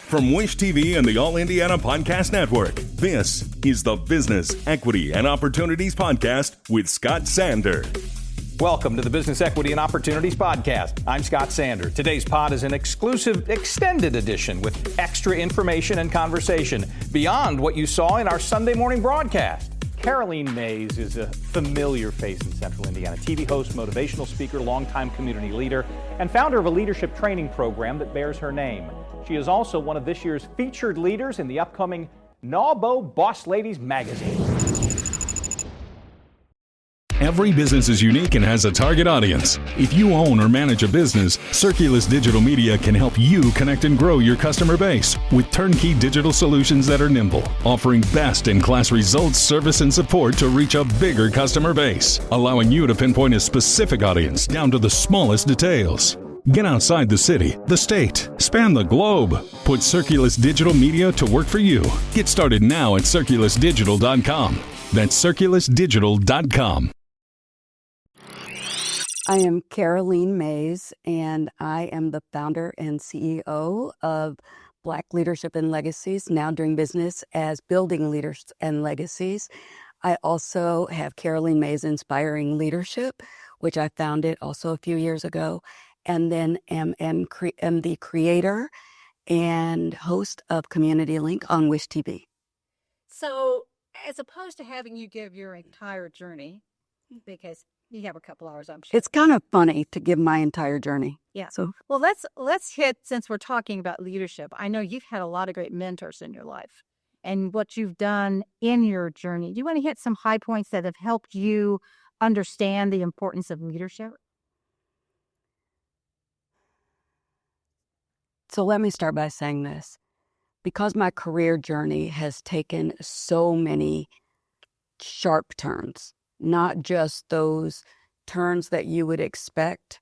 From Wish TV and the All Indiana Podcast Network, this is the Business, Equity, and Opportunities Podcast with Scott Sander. Welcome to the Business, Equity, and Opportunities Podcast. I'm Scott Sander. Today's pod is an exclusive extended edition with extra information and conversation beyond what you saw in our Sunday morning broadcast. Carolene Mays is a familiar face in Central Indiana. TV host, motivational speaker, longtime community leader, and founder of a leadership training program that bears her name. She is also one of this year's featured leaders in the upcoming NAWBO Boss Ladies magazine. Every business is unique and has a target audience. If you own or manage a business, Circulus Digital Media can help you connect and grow your customer base with turnkey digital solutions that are nimble, offering best-in-class results, service, and support to reach a bigger customer base, allowing you to pinpoint a specific audience down to the smallest details. Get outside the city, the state, span the globe. Put Circulus Digital Media to work for you. Get started now at circulusdigital.com. That's circulusdigital.com. I am Carolene Mays, and I am the founder and CEO of Black Leadership and Legacies, now doing business as Building Leaders and Legacies. I also have Carolene Mays Inspiring Leadership, which I founded also a few years ago, and then am the creator and host of Community Link on Wish TV. So as opposed to having you give your entire journey, because you have a couple hours, I'm sure. It's kind of funny to give my entire journey. Yeah. So, well, let's hit, since we're talking about leadership, I know you've had a lot of great mentors in your life and what you've done in your journey. Do you want to hit some high points that have helped you understand the importance of leadership? So let me start by saying this. Because my career journey has taken so many sharp turns, not just those turns that you would expect,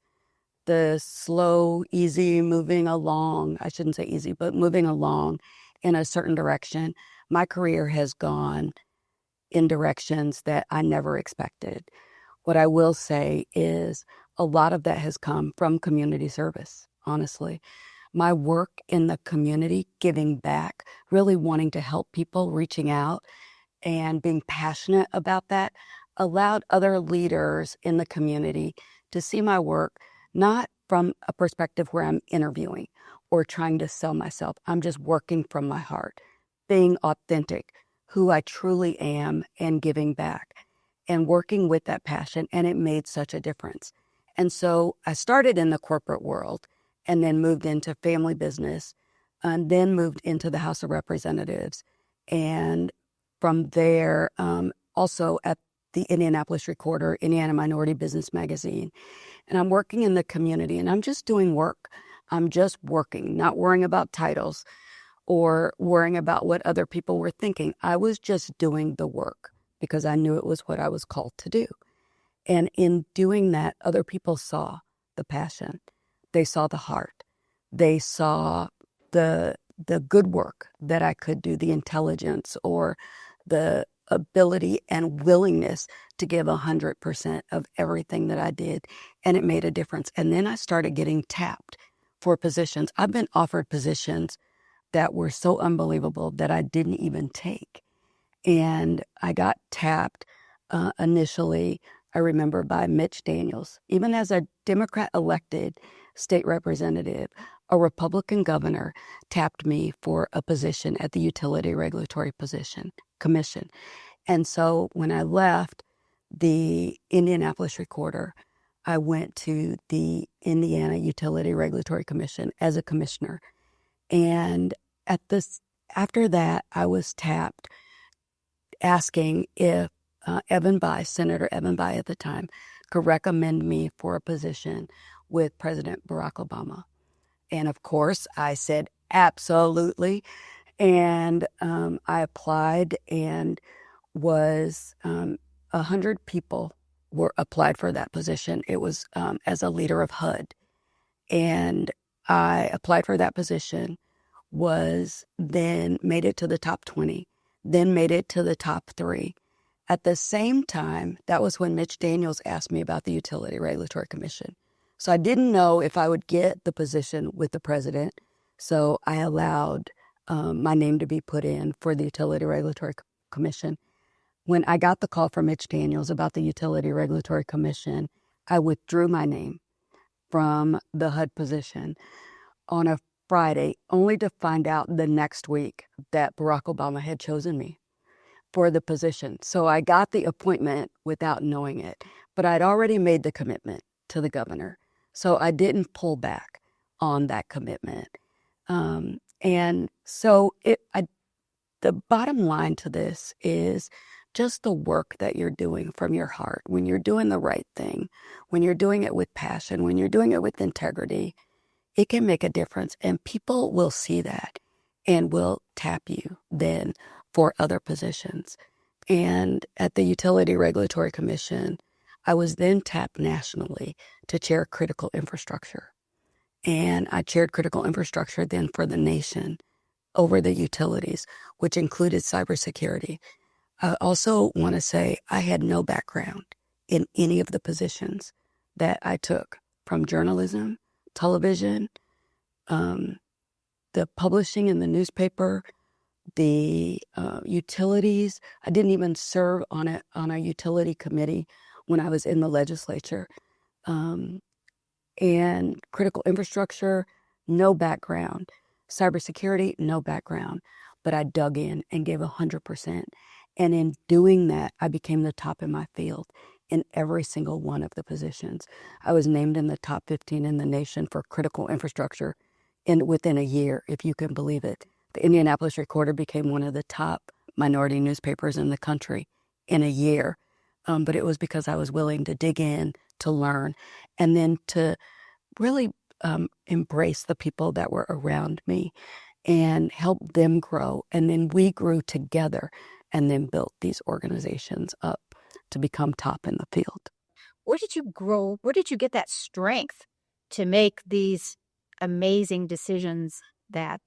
the slow, easy moving along, I shouldn't say easy, but moving along in a certain direction. My career has gone in directions that I never expected. What I will say is a lot of that has come from community service, honestly. My work in the community, giving back, really wanting to help people, reaching out and being passionate about that, allowed other leaders in the community to see my work not from a perspective where I'm interviewing or trying to sell myself. I'm just working from my heart, being authentic, who I truly am, and giving back and working with that passion. And it made such a difference. And so I started in the corporate world and then moved into family business, and then moved into the House of Representatives. And from there, also at the Indianapolis Recorder, Indiana Minority Business Magazine. And I'm working in the community, and I'm just doing work. I'm just working, not worrying about titles or worrying about what other people were thinking. I was just doing the work because I knew it was what I was called to do. And in doing that, other people saw the passion. They saw the heart. They saw the good work that I could do, the intelligence or the ability and willingness to give 100% of everything that I did. And it made a difference. And then I started getting tapped for positions. I've been offered positions that were so unbelievable that I didn't even take. And I got tapped initially, I remember, by Mitch Daniels. Even as a Democrat elected state representative, a Republican governor tapped me for a position at the Utility Regulatory Commission. And so when I left the Indianapolis Recorder, I went to the Indiana Utility Regulatory Commission as a commissioner. And after that, I was tapped asking if Senator Evan Bayh at the time, could recommend me for a position with President Barack Obama. And of course, I said, absolutely. And I applied, and was 100 people were applied for that position. It was as a leader of HUD. And I applied for that position, then made it to the top 20, then made it to the top 3. At the same time, that was when Mitch Daniels asked me about the Utility Regulatory Commission. So I didn't know if I would get the position with the president. So I allowed my name to be put in for the Utility Regulatory Commission. When I got the call from Mitch Daniels about the Utility Regulatory Commission, I withdrew my name from the HUD position on a Friday, only to find out the next week that Barack Obama had chosen me for the position. So I got the appointment without knowing it, but I'd already made the commitment to the governor. So I didn't pull back on that commitment. And so the bottom line to this is just the work that you're doing from your heart. When you're doing the right thing, when you're doing it with passion, when you're doing it with integrity, it can make a difference. And people will see that and will tap you then for other positions. And at the Utility Regulatory Commission, I was then tapped nationally to chair critical infrastructure. And I chaired critical infrastructure then for the nation over the utilities, which included cybersecurity. I also want to say I had no background in any of the positions that I took, from journalism, television, the publishing in the newspaper, the utilities. I didn't even serve on a utility committee when I was in the legislature. And critical infrastructure, no background. Cybersecurity, no background. But I dug in and gave 100%. And in doing that, I became the top in my field in every single one of the positions. I was named in the top 15 in the nation for critical infrastructure within a year, if you can believe it. The Indianapolis Recorder became one of the top minority newspapers in the country in a year. But it was because I was willing to dig in, to learn, and then to really embrace the people that were around me and help them grow. And then we grew together and then built these organizations up to become top in the field. Where did you grow? Where did you get that strength to make these amazing decisions that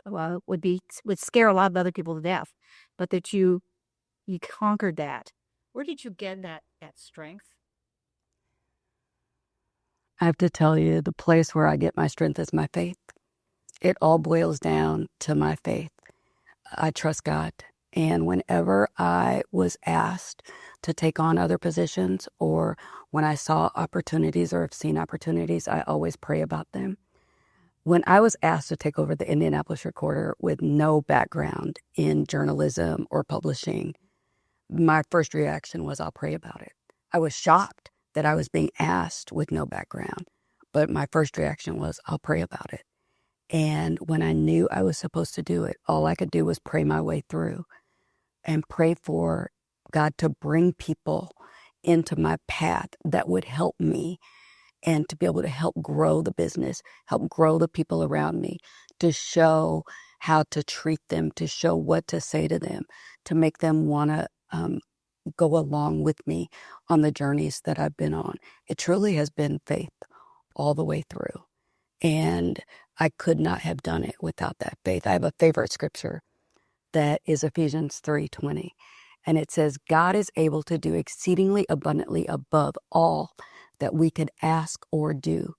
would scare a lot of other people to death, but that you conquered that? Where did you get that strength? I have to tell you, the place where I get my strength is my faith. It all boils down to my faith. I trust God. And whenever I was asked to take on other positions, or when I saw opportunities or have seen opportunities, I always pray about them. When I was asked to take over the Indianapolis Recorder with no background in journalism or publishing, my first reaction was, I'll pray about it. I was shocked that I was being asked with no background, but my first reaction was, I'll pray about it. And when I knew I was supposed to do it, all I could do was pray my way through and pray for God to bring people into my path that would help me, and to be able to help grow the business, help grow the people around me, to show how to treat them, to show what to say to them, to make them want to go along with me on the journeys that I've been on. It truly has been faith all the way through. And I could not have done it without that faith. I have a favorite scripture that is Ephesians 3:20. And it says, God is able to do exceedingly abundantly above all that we could ask or do.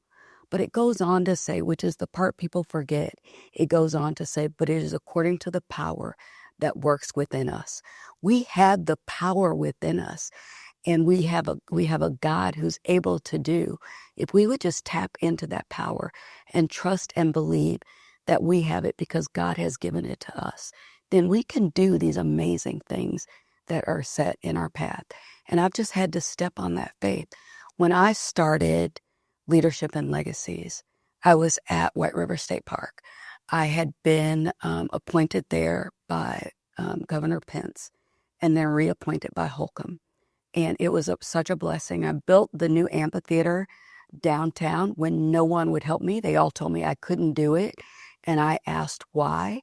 But it goes on to say, which is the part people forget, it goes on to say, but it is according to the power that works within us. We have the power within us, and we have a God who's able to do. If we would just tap into that power and trust and believe that we have it because God has given it to us, then we can do these amazing things that are set in our path. And I've just had to step on that faith. When I started Leadership and Legacies, I was at White River State Park. I had been appointed there by Governor Pence and then reappointed by Holcomb. And it was such a blessing. I built the new amphitheater downtown when no one would help me. They all told me I couldn't do it. And I asked why.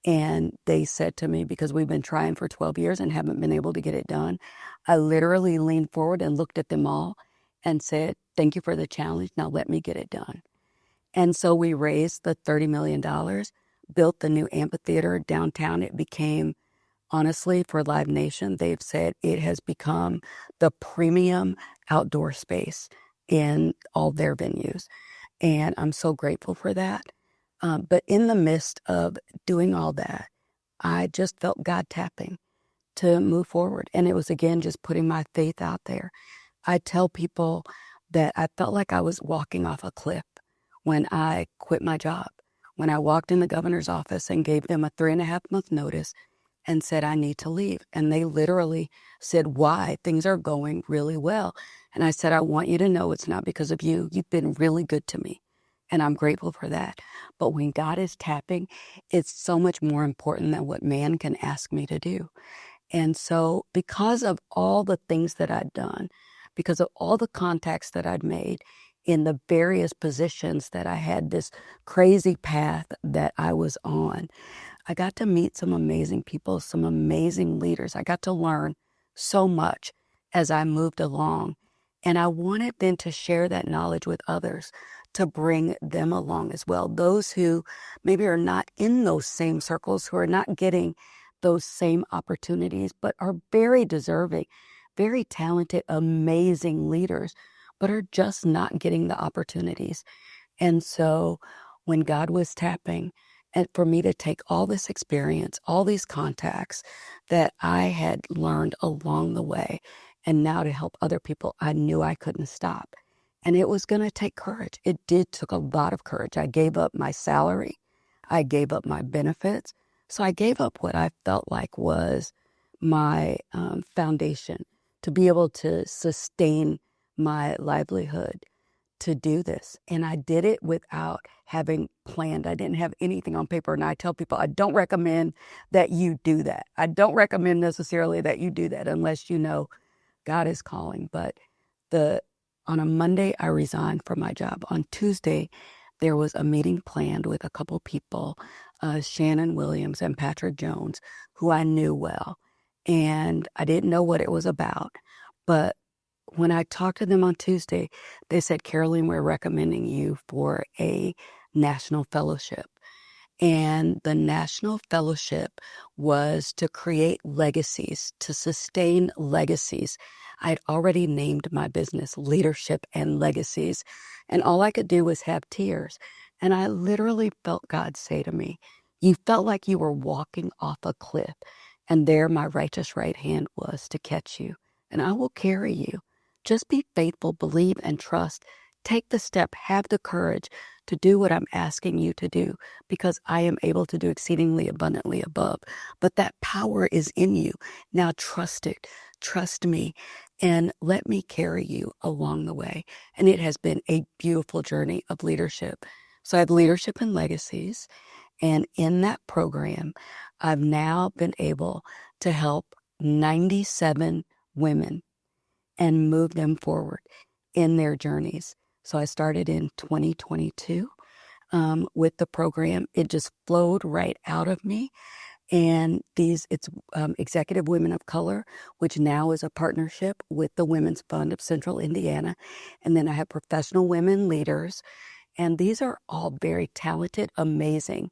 And they said to me, because we've been trying for 12 years and haven't been able to get it done. I literally leaned forward and looked at them all and said, thank you for the challenge. Now let me get it done. And so we raised the $30 million, built the new amphitheater downtown. It became, honestly, for Live Nation, they've said it has become the premium outdoor space in all their venues. And I'm so grateful for that. But in the midst of doing all that, I just felt God tapping to move forward. And it was, again, just putting my faith out there. I tell people that I felt like I was walking off a cliff when I quit my job. When I walked in the governor's office and gave them a 3.5-month notice and said, I need to leave. And they literally said, why? Things are going really well. And I said, I want you to know it's not because of you. You've been really good to me. And I'm grateful for that. But when God is tapping, it's so much more important than what man can ask me to do. And so because of all the things that I'd done, because of all the contacts that I'd made in the various positions that I had, this crazy path that I was on, I got to meet some amazing people, some amazing leaders. I got to learn so much as I moved along. And I wanted then to share that knowledge with others, to bring them along as well. Those who maybe are not in those same circles, who are not getting those same opportunities, but are very deserving, very talented, amazing leaders, but are just not getting the opportunities. And so when God was tapping, and for me to take all this experience, all these contacts that I had learned along the way, and now to help other people, I knew I couldn't stop. And it was going to take courage. It took a lot of courage. I gave up my salary. I gave up my benefits. So I gave up what I felt like was my foundation to be able to sustain my livelihood, to do this. And I did it without having planned. I didn't have anything on paper. And I tell people, I don't recommend that you do that. I don't recommend necessarily that you do that unless you know God is calling. But on a Monday, I resigned from my job. On Tuesday, there was a meeting planned with a couple people, Shannon Williams and Patrick Jones, who I knew well. And I didn't know what it was about. But when I talked to them on Tuesday, they said, Carolene, we're recommending you for a national fellowship. And the national fellowship was to create legacies, to sustain legacies. I'd already named my business Leadership and Legacies, and all I could do was have tears. And I literally felt God say to me, you felt like you were walking off a cliff, and there my righteous right hand was to catch you, and I will carry you. Just be faithful, believe, and trust. Take the step, have the courage to do what I'm asking you to do, because I am able to do exceedingly abundantly above. But that power is in you. Now trust it, trust me, and let me carry you along the way. And it has been a beautiful journey of leadership. So I have Leadership and Legacies. And in that program, I've now been able to help 97 women and move them forward in their journeys. So I started in 2022 with the program. It just flowed right out of me. And it's Executive Women of Color, which now is a partnership with the Women's Fund of Central Indiana. And then I have Professional Women Leaders. And these are all very talented, amazing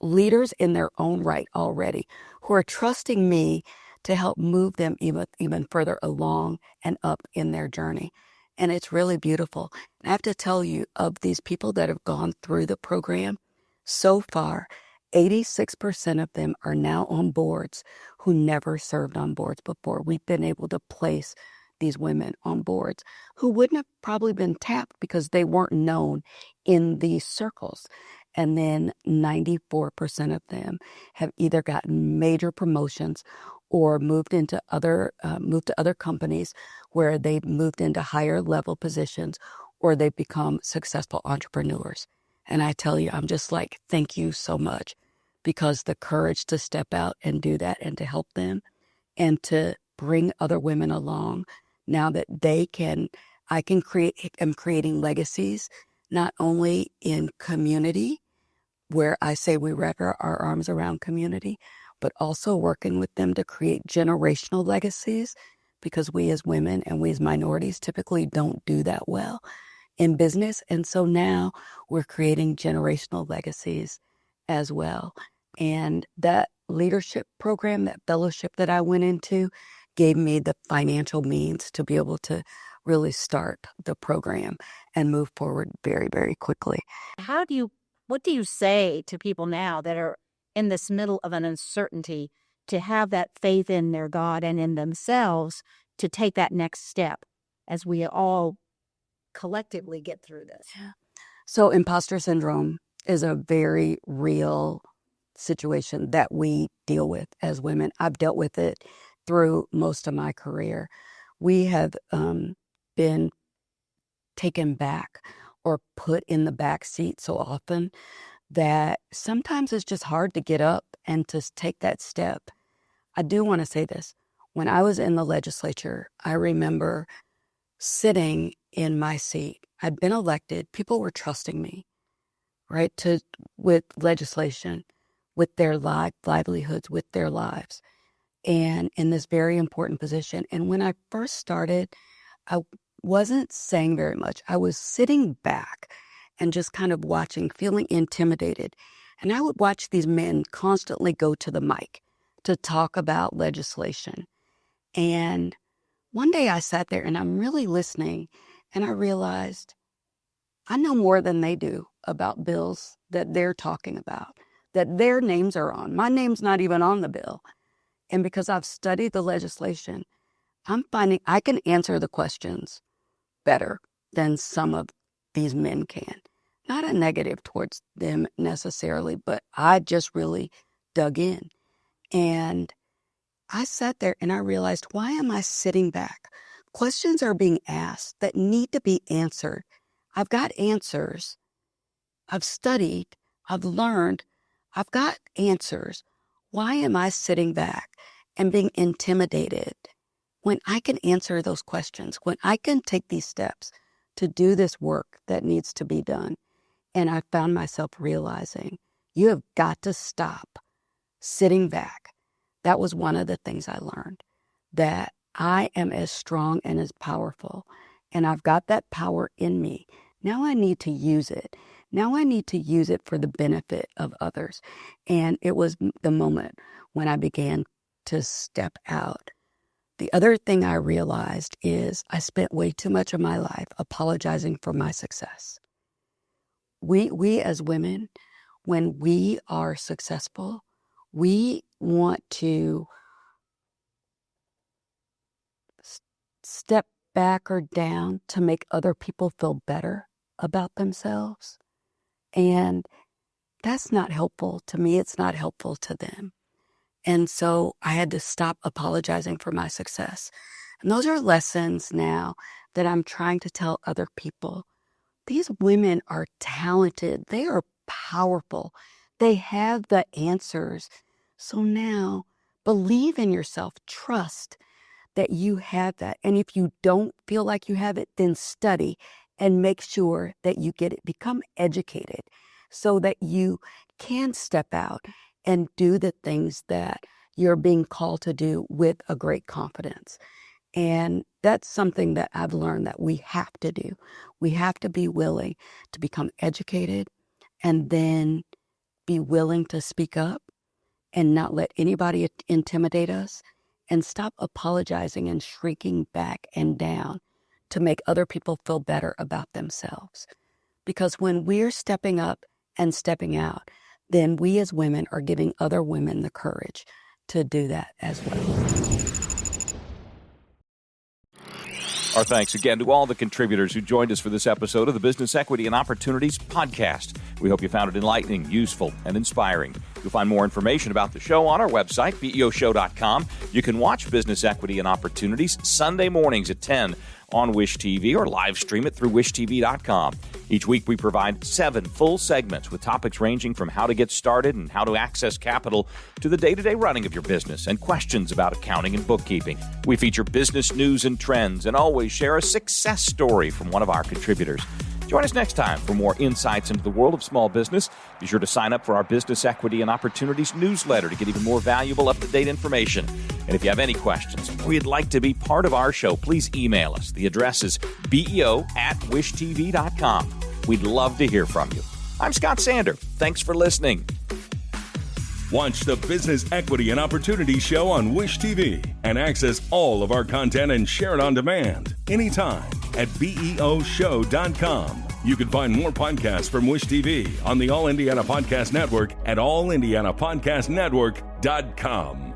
leaders in their own right already, who are trusting me to help move them even further along and up in their journey. And it's really beautiful. I have to tell you, of these people that have gone through the program, so far, 86% of them are now on boards who never served on boards before. We've been able to place these women on boards who wouldn't have probably been tapped because they weren't known in these circles. And then 94% of them have either gotten major promotions or moved to other companies where they've moved into higher level positions, or they've become successful entrepreneurs. And I tell you, I'm just like, thank you so much, because the courage to step out and do that and to help them and to bring other women along now that I'm creating legacies, not only in community, where I say we wrap our arms around community, but also working with them to create generational legacies, because we as women and we as minorities typically don't do that well in business. And so now we're creating generational legacies as well. And that leadership program, that fellowship that I went into, gave me the financial means to be able to really start the program and move forward very, very quickly. What do you say to people now that are in this middle of an uncertainty to have that faith in their God and in themselves to take that next step as we all collectively get through this. So imposter syndrome is a very real situation that we deal with as women. I've dealt with it through most of my career. We have been taken back or put in the back seat so often that sometimes it's just hard to get up and to take that step. I do want to say this. When I was in the legislature, I remember sitting in my seat. I'd been elected. People were trusting me, right, with legislation, with their livelihoods, with their lives, and in this very important position. And when I first started, I wasn't saying very much. I was sitting back and just kind of watching, feeling intimidated. And I would watch these men constantly go to the mic to talk about legislation. And one day I sat there and I'm really listening, and I realized I know more than they do about bills that they're talking about, that their names are on. My name's not even on the bill. And because I've studied the legislation, I'm finding I can answer the questions better than some of these men can. Not a negative towards them necessarily, but I just really dug in. And I sat there and I realized, why am I sitting back? Questions are being asked that need to be answered. I've got answers. I've studied. I've learned. I've got answers. Why am I sitting back and being intimidated when I can answer those questions, when I can take these steps to do this work that needs to be done? And I found myself realizing, you have got to stop sitting back. That was one of the things I learned, that I am as strong and as powerful, and I've got that power in me. Now I need to use it. Now I need to use it for the benefit of others. And it was the moment when I began to step out. The other thing I realized is I spent way too much of my life apologizing for my success. We as women, when we are successful, we want to step back or down to make other people feel better about themselves. And that's not helpful to me. It's not helpful to them. And so I had to stop apologizing for my success. And those are lessons now that I'm trying to tell other people. These women are talented. They are powerful. They have the answers. So now believe in yourself. Trust that you have that. And if you don't feel like you have it, then study and make sure that you get it. Become educated so that you can step out and do the things that you're being called to do with a great confidence. And that's something that I've learned that we have to do. We have to be willing to become educated and then be willing to speak up and not let anybody intimidate us, and stop apologizing and shrinking back and down to make other people feel better about themselves. Because when we're stepping up and stepping out, then we as women are giving other women the courage to do that as well. Our thanks again to all the contributors who joined us for this episode of the Business Equity and Opportunities podcast. We hope you found it enlightening, useful, and inspiring. You'll find more information about the show on our website, beoshow.com. You can watch Business Equity and Opportunities Sunday mornings at 10 on Wish TV or live stream it through wishtv.com. Each week we provide 7 full segments with topics ranging from how to get started and how to access capital to the day-to-day running of your business and questions about accounting and bookkeeping. We feature business news and trends and always share a success story from one of our contributors. Join us next time for more insights into the world of small business. Be sure to sign up for our Business Equity and Opportunities newsletter to get even more valuable, up-to-date information. And if you have any questions or you'd like to be part of our show, please email us. The address is beo@wishtv.com. We'd love to hear from you. I'm Scott Sander. Thanks for listening. Watch the Business Equity and Opportunity Show on Wish TV and access all of our content and share it on demand anytime at beoshow.com. You can find more podcasts from Wish TV on the All Indiana Podcast Network at allindianapodcastnetwork.com.